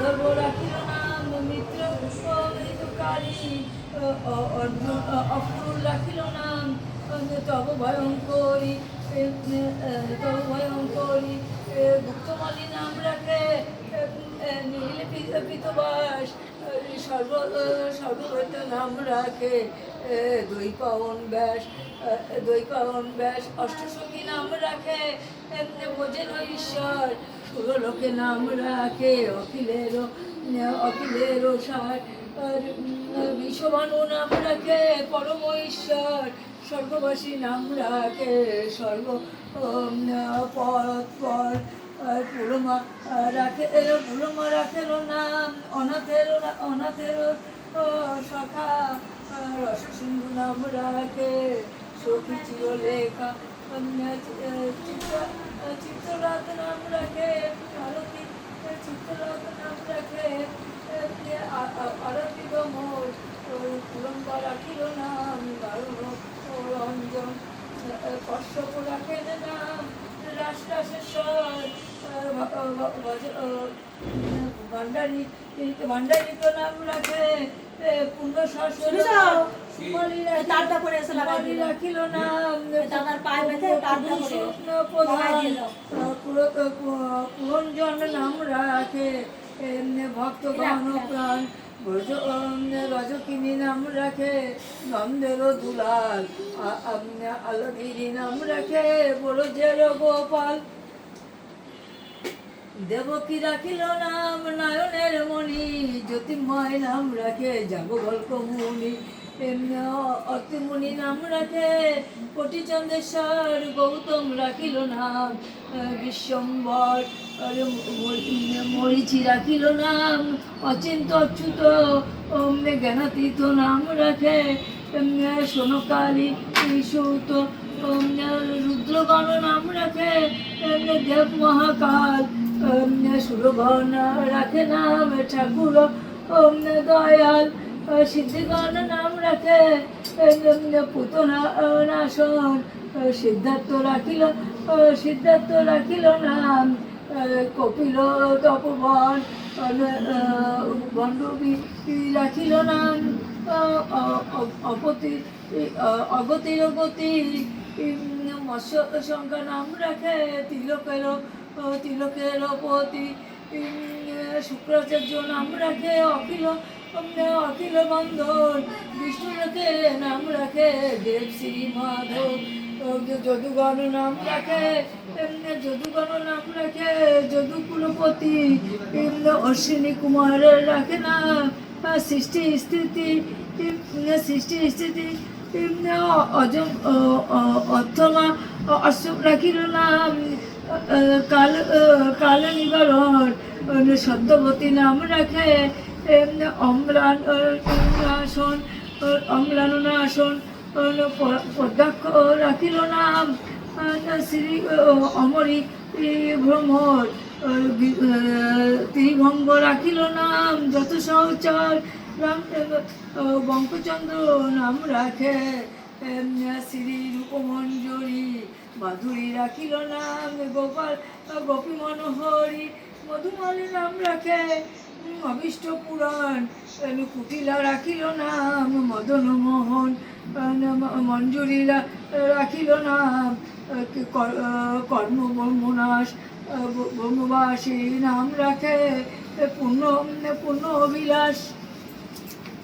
মাধব রাখিল নাম মিত্র মৃদুকারী অর্জুন অক্রুর রাখিল নাম তব ভয়ঙ্করী তব ভয়ঙ্করী গুপ্তমালী নাম রাখে নীল পিতবাস সর্বভৈত নাম রাখে দৈপাবন ব্যাস অষ্টসখী নাম রাখে ভোজেন ঈশ্বর সুরলোকে নাম রাখে অখিলেরও সার বিশ্বভানু নাম রাখে পরম ঈশ্বর স্বর্গবাসী নাম রাখে পর পুরমা রাখের নাম অনাথের সখা রসসিন্ধু নাম রাখে সখী চিরলেখা চিত্তরাত নাম রাখে আরতি চিত্তরাত নাম রাখে আরতি মোর পুরম্বা রাখিল নাম দারুণ রঞ্জন কশ্যপ রাখেন নাম রাষ্ট্রাশেশ্বর ভান্ডারিত নাম রাখে পূর্ণ শাসন রাখিল নাম পুরঞ্জন নাম রাখে ভক্তগণ প্রাণ রজকিনী নাম রাখে নন্দের দুলাল আলগিরি নাম রাখে বড়জের গোপাল দেবকী রাখিল নাম নয়নের মণি জ্যোতির্ময় নাম রাখে যাজ্ঞবল্ক্য মুনি অতিমুনি নাম রাখে কোটিচন্দ্রেশ্বর গৌতম রাখিল নাম বিশ্বম্বর মরিচি রাখিল নাম অচিন্ত অচ্যুত জ্ঞানাতীত নাম রাখে সোনকালী সুত রুদ্রগণ নাম রাখে দেব মহাকাল সুরগণ রাখে নাম ঠাকুর দয়াল সিদ্ধিগণ নাম রাখে পুতনাশন সিদ্ধার্থ রাখিল নাম কপিল তপবন গণ্ডবী রাখিল নাম অগতির গতি মৎস্য সংখ্যা নাম রাখে তিলকের পতি শুক্রাচার্য নাম রাখে অখিল বন্ধন বিষ্ণু রাখে নাম রাখে দেব শ্রী মাধব যদুগণ নাম রাখে যদু কুলপতি অশ্বিনী কুমার রাখে না সৃষ্টি স্থিতি অথমা অশোক রাখিল নাম কাল নিবারণ সদ্যবতী নাম রাখে অম্লানাসন পদ্মাক্ষ রাখিল নাম শ্রী অমরি ভ্রমর ত্রিভঙ্গ রাখিল নাম যত সহচর রামদেব বঙ্কচন্দ্র নাম রাখে শ্রী রূপমঞ্জরি মাধুরী রাখিল নাম গোপাল গোপী মনোহরি মধুমালী নাম রাখে অভীষ্ট পুরাণ কুটিলা রাখিল নাম মদন মোহন মঞ্জুরি রাখিল নাম কর্ম ব্রহ্মনাশ ব্রহ্মবাসী নাম রাখে পূর্ণ অভিলাষ।